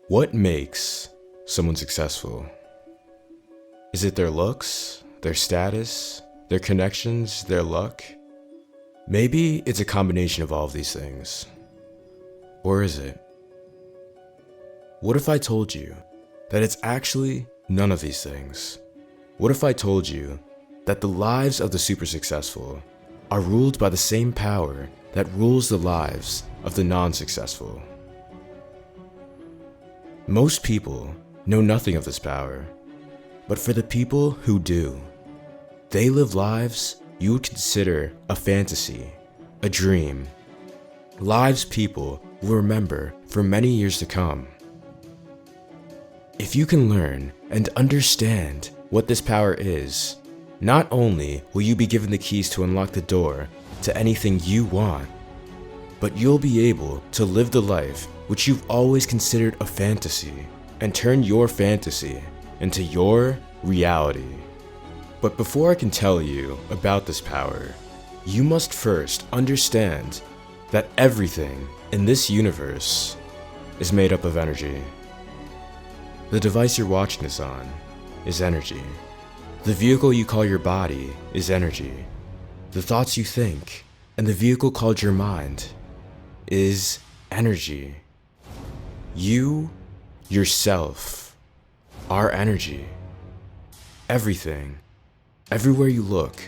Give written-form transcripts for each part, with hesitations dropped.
What makes someone successful? Is it their looks, their status, their connections, their luck? Maybe it's a combination of all of these things. Or is it? What if I told you that it's actually none of these things? What if I told you that the lives of the super successful are ruled by the same power that rules the lives of the non-successful? Most people know nothing of this power, but for the people who do, they live lives you would consider a fantasy, a dream, lives people will remember for many years to come. If you can learn and understand what this power is, not only will you be given the keys to unlock the door to anything you want, but you'll be able to live the life which you've always considered a fantasy and turn your fantasy into your reality. But before I can tell you about this power, you must first understand that everything in this universe is made up of energy. The device you're watching this on is energy. The vehicle you call your body is energy. The thoughts you think and the vehicle called your mind is energy. You, yourself, are energy. Everything, everywhere you look,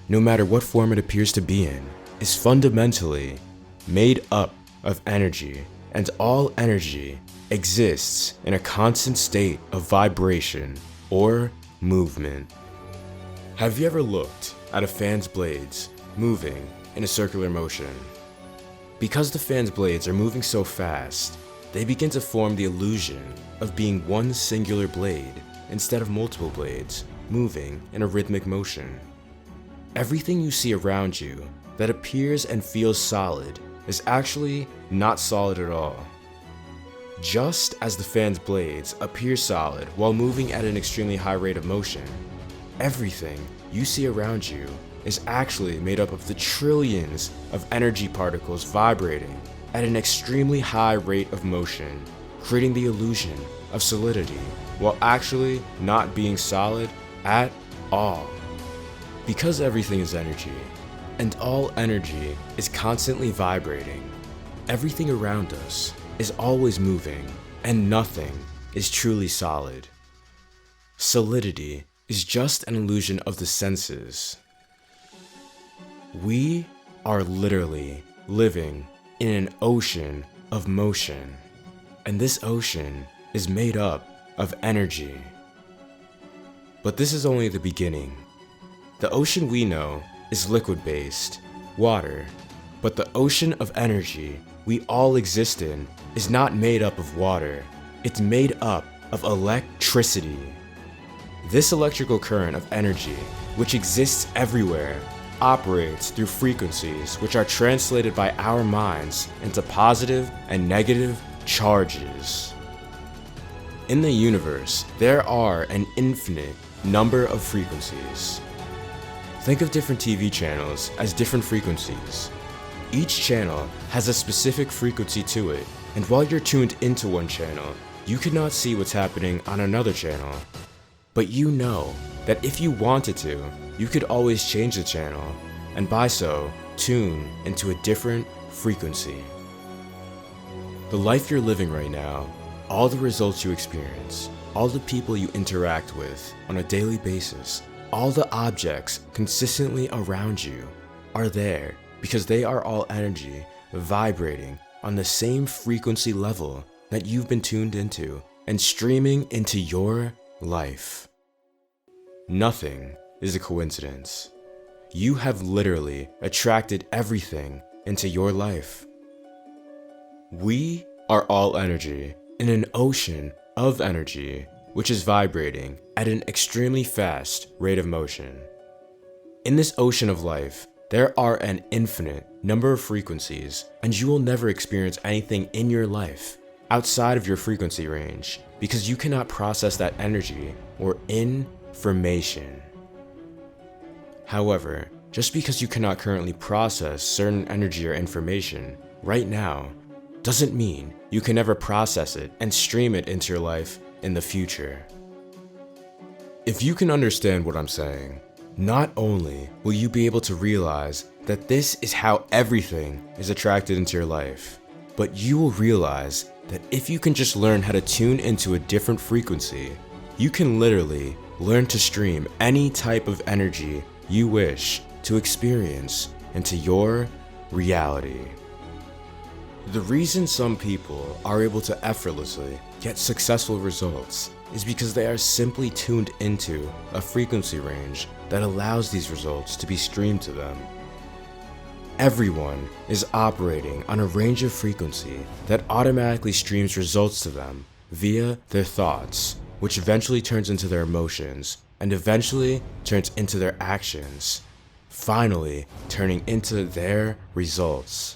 no matter what form it appears to be in, is fundamentally made up of energy, and all energy exists in a constant state of vibration or movement. Have you ever looked at a fan's blades moving in a circular motion? Because the fan's blades are moving so fast, they begin to form the illusion of being one singular blade instead of multiple blades moving in a rhythmic motion. Everything you see around you that appears and feels solid is actually not solid at all. Just as the fan's blades appear solid while moving at an extremely high rate of motion, everything you see around you is actually made up of the trillions of energy particles vibrating at an extremely high rate of motion, creating the illusion of solidity while actually not being solid at all. Because everything is energy, and all energy is constantly vibrating, everything around us is always moving, and nothing is truly solid. Solidity is just an illusion of the senses. We are literally living in an ocean of motion, and this ocean is made up of energy. But this is only the beginning. The ocean we know is liquid-based, water, but the ocean of energy we all exist in is not made up of water. It's made up of electricity. This electrical current of energy, which exists everywhere, operates through frequencies which are translated by our minds into positive and negative charges. In the universe, there are an infinite number of frequencies. Think of different TV channels as different frequencies. Each channel has a specific frequency to it, and while you're tuned into one channel, you cannot see what's happening on another channel. But you know that if you wanted to, you could always change the channel, and by so, tune into a different frequency. The life you're living right now, all the results you experience, all the people you interact with on a daily basis, all the objects consistently around you are there because they are all energy vibrating on the same frequency level that you've been tuned into and streaming into your life. Nothing is a coincidence. You have literally attracted everything into your life. We are all energy in an ocean of energy which is vibrating at an extremely fast rate of motion. In this ocean of life, there are an infinite number of frequencies, and you will never experience anything in your life outside of your frequency range because you cannot process that energy or information. However, just because you cannot currently process certain energy or information right now doesn't mean you can never process it and stream it into your life in the future. If you can understand what I'm saying, not only will you be able to realize that this is how everything is attracted into your life, but you will realize that if you can just learn how to tune into a different frequency, you can literally learn to stream any type of energy you wish to experience into your reality. The reason some people are able to effortlessly get successful results is because they are simply tuned into a frequency range that allows these results to be streamed to them. Everyone is operating on a range of frequency that automatically streams results to them via their thoughts, which eventually turns into their emotions, and eventually turns into their actions, finally turning into their results.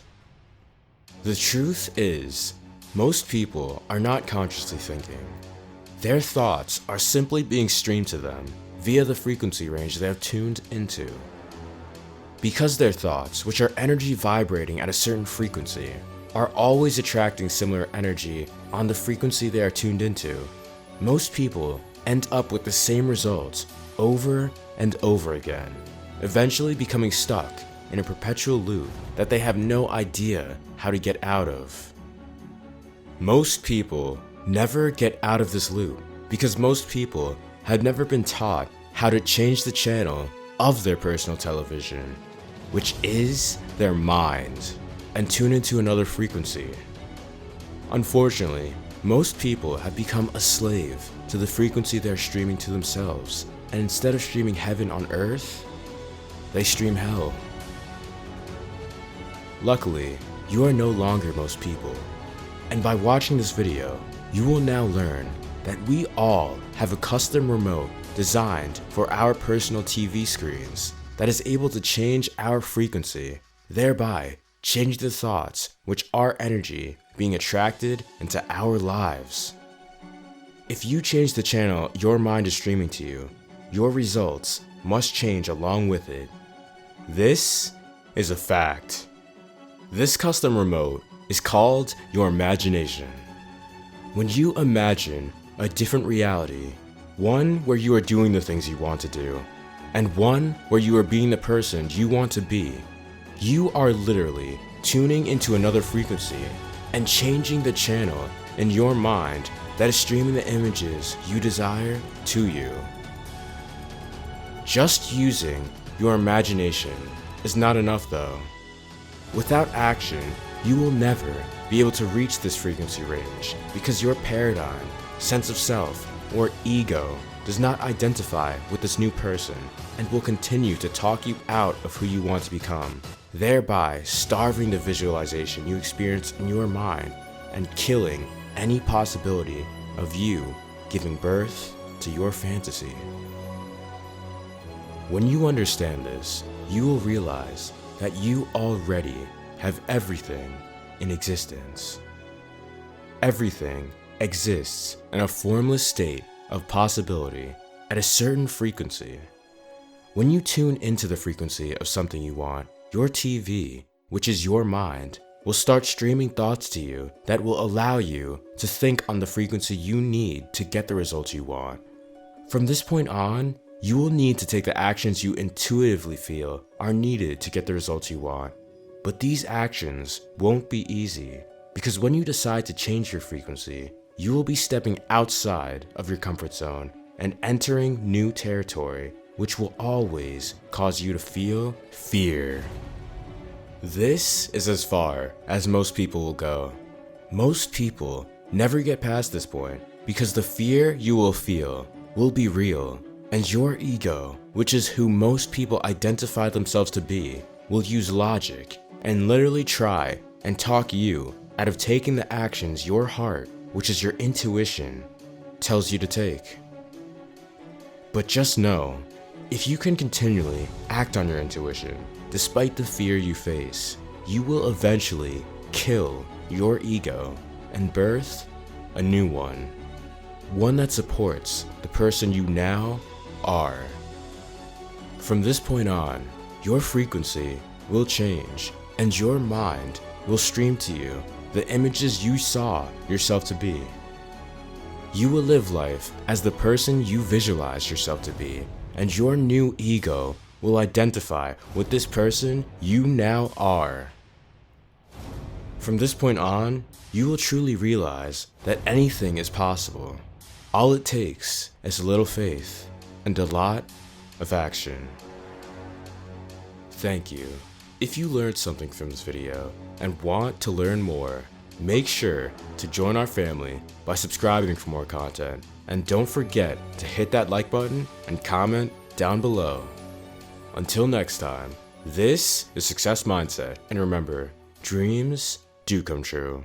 The truth is, most people are not consciously thinking. Their thoughts are simply being streamed to them via the frequency range they have tuned into. Because their thoughts, which are energy vibrating at a certain frequency, are always attracting similar energy on the frequency they are tuned into, most people end up with the same results over and over again, eventually becoming stuck in a perpetual loop that they have no idea how to get out of. Most people never get out of this loop because most people have never been taught how to change the channel of their personal television, which is their mind, and tune into another frequency. Unfortunately, most people have become a slave to the frequency they're streaming to themselves, and instead of streaming heaven on earth, they stream hell. Luckily, you are no longer most people, and by watching this video, you will now learn that we all have a custom remote designed for our personal TV screens that is able to change our frequency, thereby change the thoughts which are energy being attracted into our lives. If you change the channel your mind is streaming to you, your results must change along with it. This is a fact. This custom remote is called your imagination. When you imagine a different reality, one where you are doing the things you want to do, and one where you are being the person you want to be, you are literally tuning into another frequency and changing the channel in your mind that is streaming the images you desire to you. Just using your imagination is not enough though. Without action, you will never be able to reach this frequency range because your paradigm, sense of self, or ego does not identify with this new person and will continue to talk you out of who you want to become, thereby starving the visualization you experience in your mind and killing any possibility of you giving birth to your fantasy. When you understand this, you will realize that you already have everything in existence. Everything exists in a formless state of possibility at a certain frequency. When you tune into the frequency of something you want, your TV, which is your mind, will start streaming thoughts to you that will allow you to think on the frequency you need to get the results you want. From this point on, you will need to take the actions you intuitively feel are needed to get the results you want. But these actions won't be easy, because when you decide to change your frequency, you will be stepping outside of your comfort zone and entering new territory, which will always cause you to feel fear. This is as far as most people will go. Most people never get past this point because the fear you will feel will be real, and your ego, which is who most people identify themselves to be, will use logic and literally try and talk you out of taking the actions your heart, which is your intuition, tells you to take. But just know, if you can continually act on your intuition, despite the fear you face, you will eventually kill your ego and birth a new one. One that supports the person you now are. From this point on, your frequency will change and your mind will stream to you the images you saw yourself to be. You will live life as the person you visualize yourself to be, and your new ego will identify with this person you now are. From this point on, you will truly realize that anything is possible. All it takes is a little faith and a lot of action. Thank you. If you learned something from this video and want to learn more, make sure to join our family by subscribing for more content. And don't forget to hit that like button and comment down below. Until next time, this is Success Mindset, and remember, dreams do come true.